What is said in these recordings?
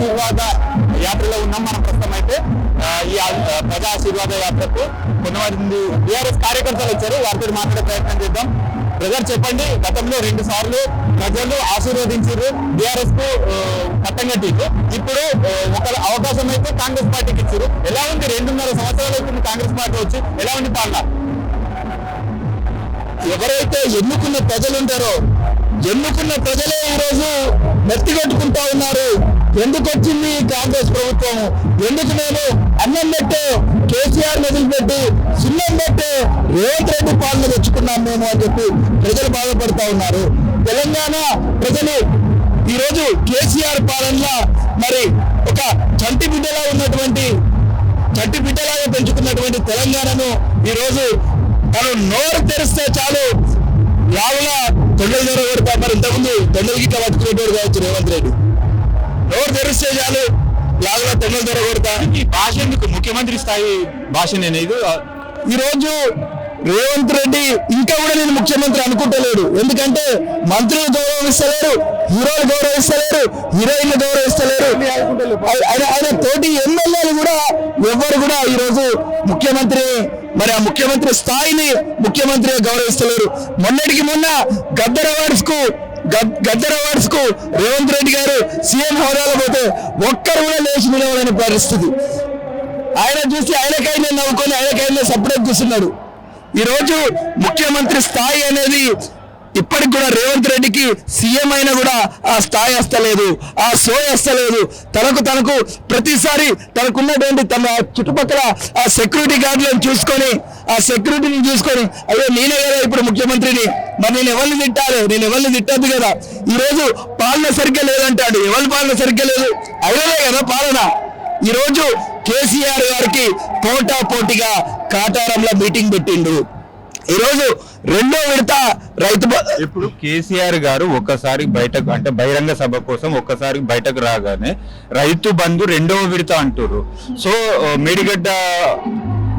ఆశీర్వాద యాత్రలో ఉన్నాం మనం ప్రస్తుతం అయితే. ఈ ప్రజా ఆశీర్వాద యాత్రకు కొంతమంది బీఆర్ఎస్ కార్యకర్తలు వచ్చారు, వారితో మాట్లాడే ప్రయత్నం చేద్దాం. బ్రదర్ చెప్పండి, గతంలో 2 సార్లు ప్రజలు ఆశీర్వదించారు, బీఆర్ఎస్ కు పట్టం కట్టింది. ఇప్పుడు ఒక అవకాశం అయితే కాంగ్రెస్ పార్టీకి ఇచ్చారు. ఎలా ఉంది 2.5 సంవత్సరాలు అయితే కాంగ్రెస్ పార్టీ వచ్చి ఎలా ఉంది పాలన? ఎవరైతే ఎన్నుకున్న ప్రజలు ఉంటారో ఎన్నుకున్న ప్రజలే ఈరోజు నెత్తికొట్టుకుంటా ఉన్నారు. ఎందుకు వచ్చింది కాంగ్రెస్ ప్రభుత్వం, ఎందుకు మేము అన్నం పెట్టే కేసీఆర్ వదిలిపెట్టి సున్నం పెట్టే రేవంత్ రెడ్డి పాలన తెచ్చుకున్నాం మేము అని చెప్పి ప్రజలు బాధపడతా ఉన్నారు. తెలంగాణ ప్రజలు ఈరోజు కేసీఆర్ పాలనలో మరి ఒక చంటి బిడ్డలాగా పెంచుకున్నటువంటి తెలంగాణను ఈరోజు తను నోరు తెరిస్తే చాలు లావులా తొండలు దొర కొడతా. మరి ఇంతకుముందు తొండలకి ఇట్లా పట్టుకునేటోడు కావచ్చు రేవంత్ రెడ్డి. నోరు తెరిస్తే చాలు లావులా తొండలు దొర కొడతా. ఈ భాష ఎందుకు ముఖ్యమంత్రి స్థాయి భాష అనేది? ఈరోజు రేవంత్ రెడ్డి ఇంకా కూడా నేను ముఖ్యమంత్రి అనుకుంటలేడు. ఎందుకంటే మంత్రులు గౌరవిస్తలేరు, హీరోలు గౌరవిస్తలేరు, హీరోయిన్లు గౌరవిస్తలేరు. ఆయన తోటి ఎమ్మెల్యేలు కూడా ఎవరు కూడా ఈరోజు ముఖ్యమంత్రి మరి ఆ ముఖ్యమంత్రి స్థాయిని ముఖ్యమంత్రి గౌరవిస్తలేరు. మొన్నటికి మొన్న గద్దర్ అవార్డ్స్ కు రేవంత్ రెడ్డి గారు సీఎం హోదాలో పోతే ఒక్కరు కూడా లేచి నిలవలేని పరిస్థితి. ఆయన చూసి ఆయనకైనా నవ్వుకొని ఆయనకైనా సపరేట్ చూస్తున్నాడు. ఈరోజు ముఖ్యమంత్రి స్థాయి అనేది ఇప్పటికి కూడా రేవంత్ రెడ్డికి సీఎం అయినా కూడా ఆ స్థాయి వస్తలేదు, ఆ సోయి వస్తలేదు. తనకు ప్రతిసారి తనకున్నటువంటి తన చుట్టుపక్కల ఆ సెక్యూరిటీ గార్డులను చూసుకొని ఆ సెక్యూరిటీని చూసుకొని అయ్యో నేనే కదా ఇప్పుడు ముఖ్యమంత్రిని, మరి నేను ఎవరిని తిట్టద్దు కదా. ఈరోజు పాలన సరిగ్గా లేదంటాడు. ఎవరి పాలన సరిగ్గా లేదు? అయినలే కదా పాలన. ఈరోజు కేసీఆర్ గారికి పోటాపోటీగా కాటారంలో మీటింగ్ పెట్టిండు. ఈరోజు 2వ విడత రైతు ఇప్పుడు కేసీఆర్ గారు ఒక్కసారి బయటకు అంటే బహిరంగ సభ కోసం ఒక్కసారి బయటకు రాగానే రైతు బంధు 2వ విడత అంటారు. సో మేడిగడ్డ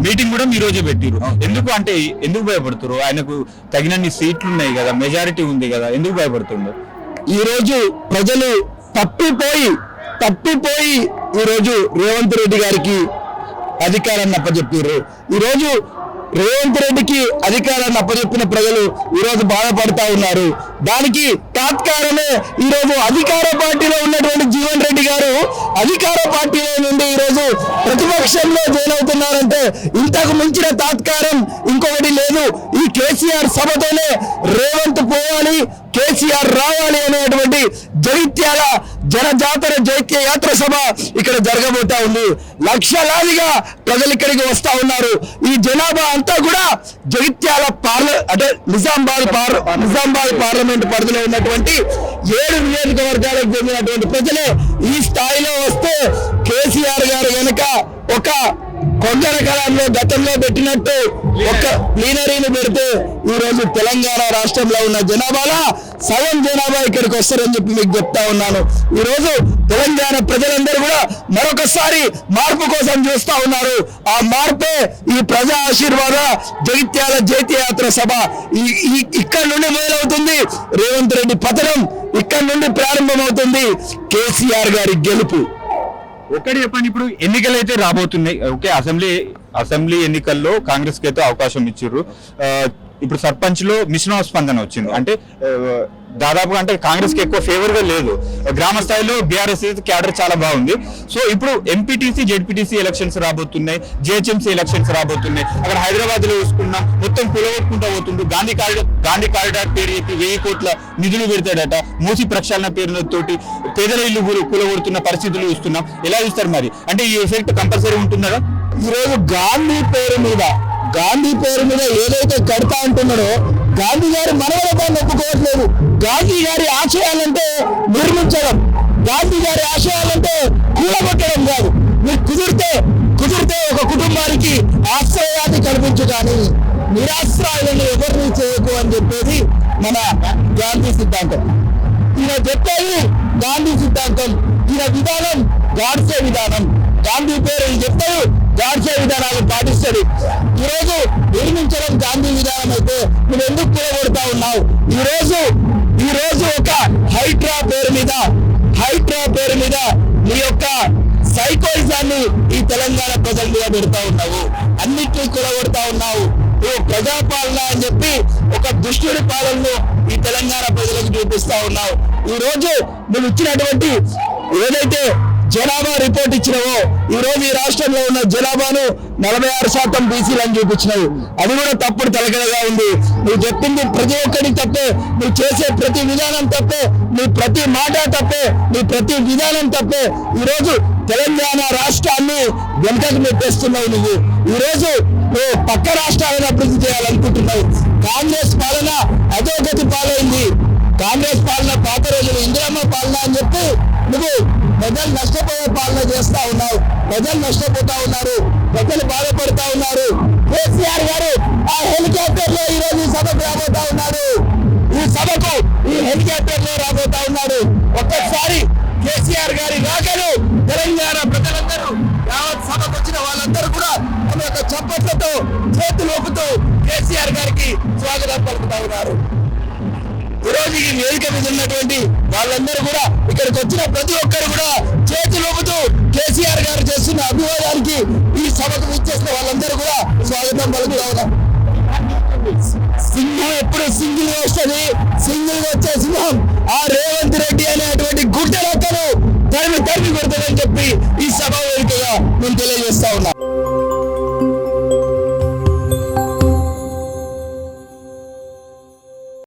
మీటింగ్ కూడా ఈ రోజే పెట్టిరు. ఎందుకు భయపడుతున్నారు? ఆయనకు తగినన్ని సీట్లు ఉన్నాయి కదా, మెజారిటీ ఉంది కదా, ఎందుకు భయపడుతున్నారు? ఈరోజు ప్రజలు తప్పిపోయి ఈరోజు రేవంత్ రెడ్డి గారికి అధికారాన్ని అప్పచెప్పారు. ఈరోజు రేవంత్ రెడ్డికి అధికారాన్ని అప్పచెప్పిన ప్రజలు ఈరోజు బాధపడతా ఉన్నారు. దానికి తాత్కారమే ఈరోజు అధికార పార్టీలో ఉన్నటువంటి జీవన్ రెడ్డి గారు అధికార పార్టీలో నుండి ఈరోజు ప్రతిపక్షంలో జాయిన్ అవుతున్నారంటే ఇంతకు మించిన తాత్కారం ఇంకొకటి లేదు. ఈ కేసీఆర్ సభతోనే రేవంత్ పోవాలి, కేసీఆర్ రావాలి అనేటువంటి జగిత్యాల జనజాతర జైత్య యాత్ర సభ ఇక్కడ జరగబోతా ఉంది. లక్షలాదిగా ప్రజలు ఇక్కడికి వస్తా ఉన్నారు. ఈ జనాభా అంతా కూడా జగిత్యాల అంటే నిజామాబాద్ పార్లమెంట్ పరిధిలో ఉన్నటువంటి 7 నియోజకవర్గాలకు చెందినటువంటి ప్రజలే ఈ స్థాయిలో వస్తే కేసీఆర్ గారు కనుక ఒక కొందర కాలంలో గతంలో పెట్టినట్టు ఒక ప్లీనరీని పెడితే ఈరోజు తెలంగాణ రాష్ట్రంలో ఉన్న జనాభాలో సగం జనాభా ఇక్కడికి వస్తారని చెప్పి మీకు చెప్తా ఉన్నాను. ఈరోజు తెలంగాణ ప్రజలందరూ కూడా మరొకసారి మార్పు కోసం చూస్తా ఉన్నారు. ఆ మార్పే ఈ ప్రజా ఆశీర్వాద జగిత్యాల జైత్యయాత్ర సభ. ఇక్కడ నుండి మొదలవుతుంది రేవంత్ రెడ్డి పతనం, ఇక్కడ నుండి ప్రారంభమవుతుంది కేసీఆర్ గారి గెలుపు. ఒకటి చెప్పండి, ఇప్పుడు ఎన్నికలు అయితే రాబోతున్నాయి. ఓకే, అసెంబ్లీ ఎన్నికల్లో కాంగ్రెస్ కి అయితే అవకాశం ఇచ్చారు. ఇప్పుడు సర్పంచ్ లో మిశ్రమ స్పందన వచ్చింది. అంటే దాదాపుగా అంటే కాంగ్రెస్ కి ఎక్కువ ఫేవర్ గా లేదు. గ్రామ స్థాయిలో బీఆర్ఎస్ క్యాడర్ చాలా బాగుంది. సో ఇప్పుడు ఎంపీటీసీ జెడ్పీటీసీ ఎలక్షన్స్ రాబోతున్నాయి, జిహెచ్ఎంసీ ఎలక్షన్స్ రాబోతున్నాయి. అక్కడ హైదరాబాద్ లో చూసుకున్నాం, మొత్తం కులగొట్టుకుంటూ పోతుండ్రు. గాంధీ కారిడార్ పేరు చెప్పి 1000 కోట్ల నిధులు పెడతాడట. మూసి ప్రక్షాళన పేరుతోటి పేదల ఇల్లు కులగొడుతున్న పరిస్థితులు చూస్తున్నాం. ఎలా చూస్తారు మరి? అంటే ఈ ఎఫెక్ట్ కంపల్సరీ ఉంటున్నారా? ఈరోజు గాంధీ పేరు మీద ఏదైతే కడతా అంటున్నాడో గాంధీ గారి మనవలపాన్ని ఒప్పుకోవట్లేదు. గాంధీ గారి ఆశయాలంటే నిర్మించడం, గాంధీ గారి ఆశయాలంటే కూడగొట్టడం కాదు. మీరు కుదిరితే ఒక కుటుంబానికి ఆశ్రయాన్ని కల్పించు కానీ నిరాశ్రయాలను ఎవరిని చేయకు అని చెప్పేది మన గాంధీ సిద్ధాంతం. ఈయన చెప్పేది గాంధీ సిద్ధాంతం, ఈయన విధానం గాడ్సే విధానం. గాంధీ పేరు చెప్తాడు, గాడ్సే విధానాలు పాటిస్తాడు. ఈరోజు నిర్మించడం గాంధీ విధానం అయితే నువ్వు ఎందుకు కూడగొడతా ఉన్నావు? ఈరోజు ఒక హైడ్రా పేరు మీద నీ యొక్క సైకోయిజాన్ని ఈ తెలంగాణ ప్రజల మీద పెడతా ఉన్నావు, అన్నిటినీ కూడగొడతా ఉన్నావు. నువ్వు ప్రజాపాలన అని చెప్పి ఒక దుష్టుడి పాలనను ఈ తెలంగాణ ప్రజలకు చూపిస్తా ఉన్నావు. ఈ రోజు నువ్వు ఇచ్చినటువంటి ఏదైతే జనాభా రిపోర్ట్ ఇచ్చినావో, ఈ రోజు ఈ రాష్ట్రంలో ఉన్న జనాభాను 46% బీసీలు అని చూపించినావు. అది కూడా తప్పుడు తలకడగా ఉంది. నువ్వు చెప్పింది ప్రతి ఒక్కరికి తప్పే, నువ్వు చేసే ప్రతి విధానం తప్పే, నీ ప్రతి మాట తప్పే, నీ ప్రతి విధానం తప్పే. ఈ రోజు తెలంగాణ రాష్ట్రాన్ని వెనుకకు నెట్టేస్తున్నావు. నువ్వు ఈ రోజు నువ్వు పక్క రాష్ట్రాలను అభివృద్ధి చేయాలనుకుంటున్నావు. కాంగ్రెస్ పాలన అధోగతి పాలైంది. కాంగ్రెస్ పాలన పాత రోజులు ఇందిరమ్మ పాలన అని చెప్పి నువ్వు ప్రజలు నష్టపోయే పాలన చేస్తా ఉన్నావు. ప్రజలు నష్టపోతా ఉన్నారు, ప్రజలు బాధపడతా ఉన్నారు. కేసీఆర్ గారు ఆ హెలికాప్టర్ లో ఈ రోజు ఈ సభకు రాబోతా ఉన్నారు. ఈ హెలికాప్టర్ లో రాబోతా ఉన్నాడు. ఒక్కసారి కేసీఆర్ గారి రాకను తెలంగాణ ప్రజలందరూ యావత్ సభకు వచ్చిన వాళ్ళందరూ కూడా తమ యొక్క చప్పట్లతో చేతులు ఊపుతూ కేసీఆర్ గారికి స్వాగతం పలుకుతా ఉన్నారు. ఈ రోజు ఈ వేదిక మీద ఉన్నటువంటి వాళ్ళందరూ కూడా ఇక్కడికి వచ్చిన ప్రతి ఒక్కరు కూడా చేతులు ఊపుతూ కేసీఆర్ గారు చేస్తున్న అభివాదానికి ఈ సభకు విచ్చేసిన వాళ్ళందరూ కూడా స్వాగతం పలుకుతా ఉన్నారు. సింహం ఎప్పుడు సింగిల్ గా వస్తుంది, సింగిల్ గా వచ్చే సింహం ఆ రేవంత్ రెడ్డి అనేటువంటి గుడ్డలక్కను తరిమి కొడతాడని చెప్పి ఈ సభ వేదికగా మేము తెలియజేస్తాం.